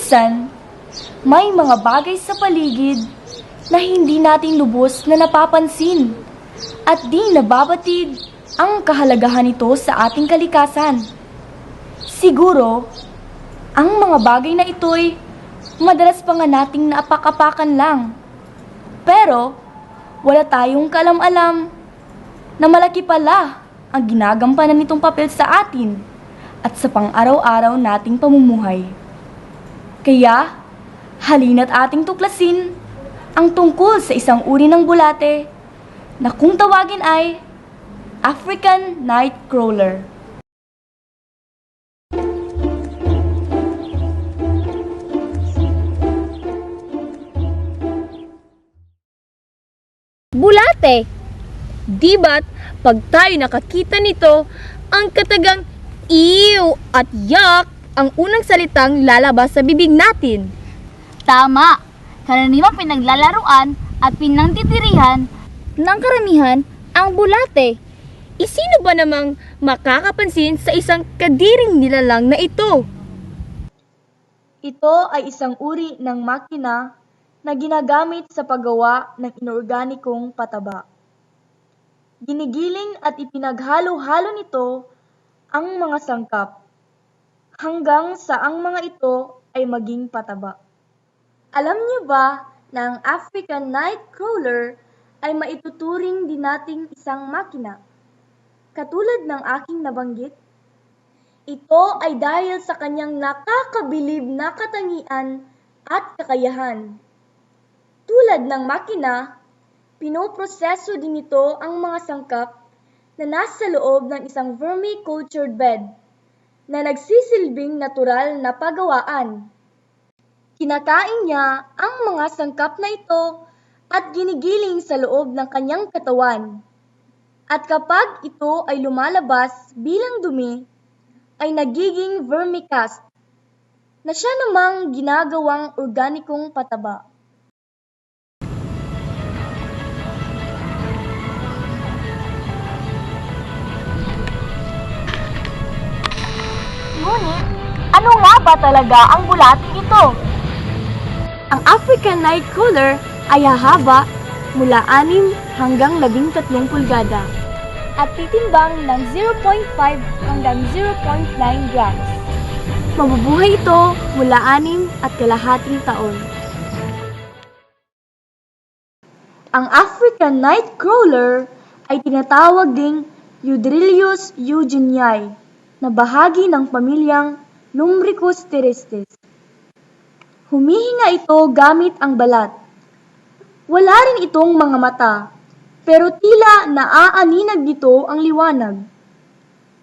Minsan, may mga bagay sa paligid na hindi natin lubos na napapansin at di nababatid ang kahalagahan nito sa ating kalikasan. Siguro, ang mga bagay na ito'y madalas pa nga nating naapak-apakan lang. Pero, wala tayong kaalam-alam na malaki pala ang ginagampanan nitong papel sa atin at sa pang-araw-araw nating pamumuhay. Kaya, halina't ating tuklasin ang tungkol sa isang uri ng bulate na kung tawagin ay African Nightcrawler. Bulate! Di ba't pag tayo nakakita nito, ang katagang ew at yuck ang unang salitang lalabas sa bibig natin? Tama! Karaniwang pinaglalaruan at pinangtitirihan Nang karamihan, ang bulate. Isino ba namang makakapansin sa isang kadiring nilalang na ito? Ito ay isang uri ng makina na ginagamit sa paggawa ng inorganikong pataba. Ginigiling at ipinaghalo-halo nito ang mga sangkap hanggang sa ang mga ito ay maging pataba. Alam niyo ba na ang African Nightcrawler ay maituturing din nating isang makina? Katulad ng aking nabanggit, ito ay dahil sa kanyang nakakabilib na katangian at kakayahan. Tulad ng makina, pinoproseso din nito ang mga sangkap na nasa loob ng isang vermicultured bed na nagsisilbing natural na pagawaan. Kinakain niya ang mga sangkap na ito at ginigiling sa loob ng kanyang katawan. At kapag ito ay lumalabas bilang dumi, ay nagiging vermicast, na siya namang ginagawang organikong pataba. Ngunit, ano nga ba talaga ang bulating ito? Ang African Nightcrawler ay hahaba mula 6 hanggang 13 pulgada at titimbang ng 0.5 hanggang 0.9 grams. Mabubuhay ito mula 6.5 taon. Ang African Nightcrawler ay tinatawag ding Eudrillius eugenii na bahagi ng pamilyang Lumbricus terrestres. Humihinga ito gamit ang balat. Wala rin itong mga mata, pero tila naaaninag nito ang liwanag.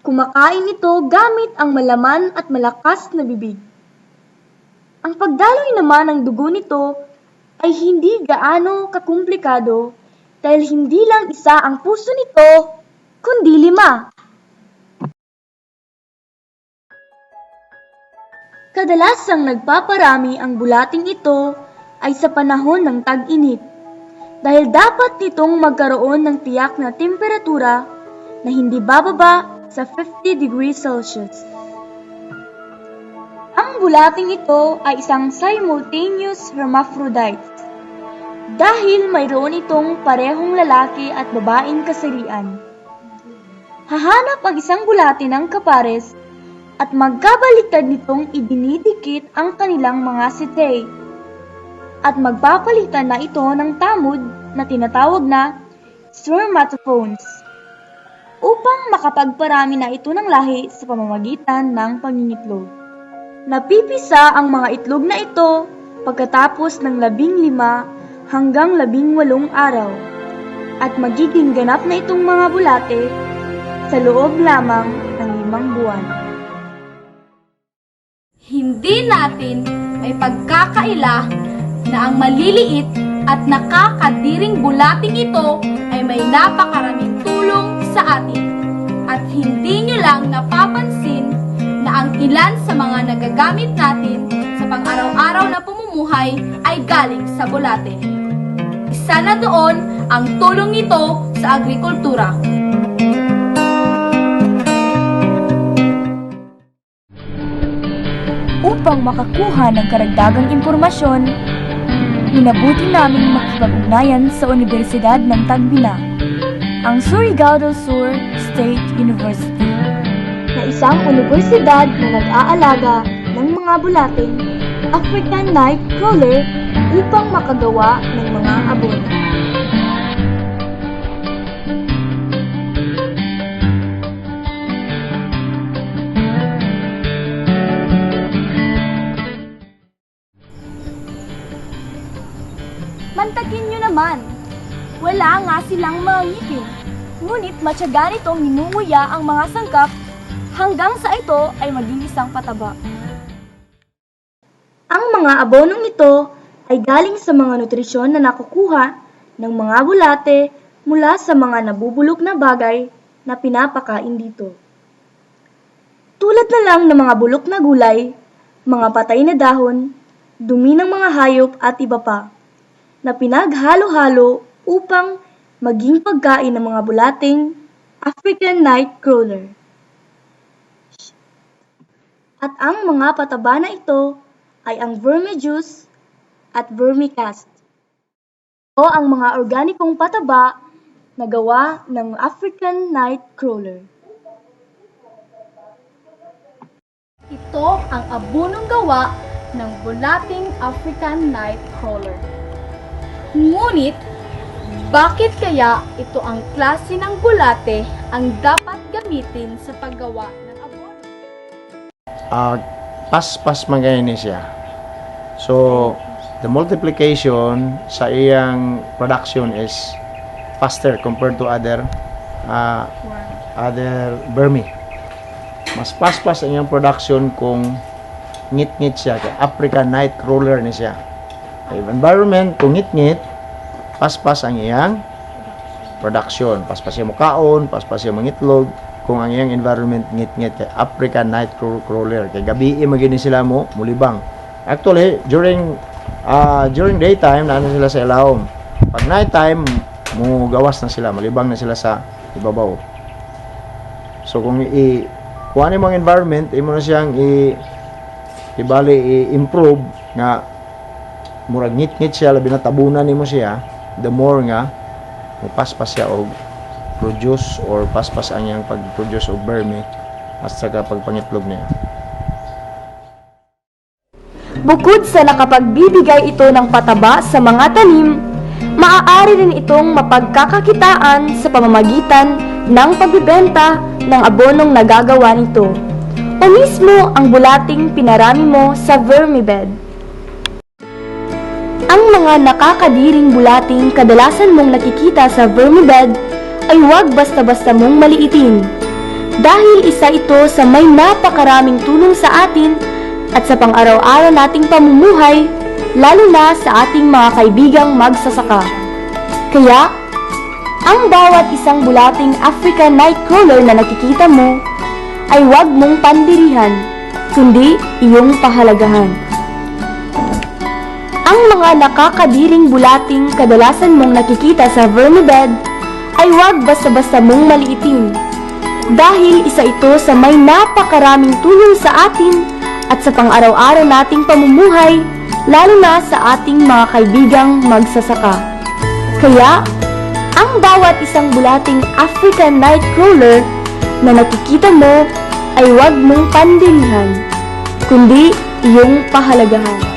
Kumakain ito gamit ang malaman at malakas na bibig. Ang pagdaloy naman ng dugo nito ay hindi gaano kakumplikado dahil hindi lang isa ang puso nito, kundi 5. Kadalasang nagpaparami ang bulating ito ay sa panahon ng tag-init dahil dapat nitong magkaroon ng tiyak na temperatura na hindi bababa sa 50 degrees Celsius. Ang bulating ito ay isang simultaneous hermaphrodite dahil mayroon itong parehong lalaki at babaeng kasarian. Hahanap ang isang bulate ng kapares at magkabaliktad nitong idinidikit ang kanilang mga setae at magpapalitan na ito ng tamod na tinatawag na spermatophones upang makapagparami na ito ng lahi sa pamamagitan ng pangingitlog. Napipisa ang mga itlog na ito pagkatapos ng 15 hanggang 18 araw at magiging ganap na itong mga bulate sa loob lamang ng 5 buwan. Hindi natin may pagkakaila na ang maliliit at nakakadiring bulating ito ay may napakaraming tulong sa atin. At hindi nyo lang napapansin na ang ilan sa mga nagagamit natin sa pang-araw-araw na pamumuhay ay galing sa bulate. Isa na doon ang tulong nito sa agrikultura. Upang upang makakuha ng karagdagang impormasyon, minabuti naming makipag-ugnayan sa Universidad ng Tagbina, ang Surigao del Sur State University, na isang universidad na nag-aalaga ng mga bulating African Nightcrawler upang makagawa ng mga abono. Mantakin nyo naman. Wala nga silang mga ngipin. Ngunit matyaga nitong minunguya ang mga sangkap hanggang sa ito ay maging isang pataba. Ang mga abonong ito ay galing sa mga nutrisyon na nakukuha ng mga bulate mula sa mga nabubulok na bagay na pinapakain dito. Tulad na lang ng mga bulok na gulay, mga patay na dahon, dumi ng mga hayop at iba pa, na pinaghalo-halo upang maging pagkain ng mga bulating African Nightcrawler. At ang mga pataba na ito ay ang vermijuice at vermicast, o ang mga organikong pataba na gawa ng African Nightcrawler. Ito ang abunong gawa ng bulating African Nightcrawler. Ngunit, bakit kaya ito ang klase ng bulate ang dapat gamitin sa paggawa ng abono? Pas-pas man ganyan ni siya. So, the multiplication sa iyang production is faster compared to other vermi. Mas pas-pas ang iyang production kung ngit-ngit siya, kaya African Nightcrawler ni siya. Environment, kung ngit-ngit, paspas ang iyang production. Paspas yung mukaon, paspas yung mangitlog. Kung ang iyang environment ngit-ngit, kay African Nightcrawler. Kay gabi magini sila mo, mulibang. Actually, during daytime, naano sila sa ilawom. Pag nighttime, gawas na sila, malibang na sila sa ibabaw. So, kung kung ano yung environment, imo na siyang i-improve nga murag ngit-ngit siya, labi na tabunan nimo siya, the more nga paspas siya og produce or paspas ang iyang pag-produce og vermi at saka pagpangitlog niya. Bukod sa nakapagbibigay ito ng pataba sa mga tanim, maaari rin itong mapagkakakitaan sa pamamagitan ng pagbibenta ng abonong nagagawa nito o mismo ang bulating pinarami mo sa vermibed. Ang mga nakakadiring bulating kadalasan mong nakikita sa vermibed ay huwag basta-basta mong maliitin dahil isa ito sa may napakaraming tulong sa atin at sa pang-araw-araw nating pamumuhay, lalo na sa ating mga kaibigang magsasaka. Kaya, ang bawat isang bulating African Nightcrawler na nakikita mo ay huwag mong pandirihan, kundi iyong pahalagahan. Ang mga nakakadiring bulating kadalasan mong nakikita sa vermibed ay huwag basta-basta mong maliitin dahil isa ito sa may napakaraming tulong sa atin at sa pang-araw-araw nating pamumuhay, lalo na sa ating mga kaibigang magsasaka. Kaya, ang bawat isang bulating African Nightcrawler na nakikita mo ay huwag mong pandirihan, kundi iyong pahalagahan.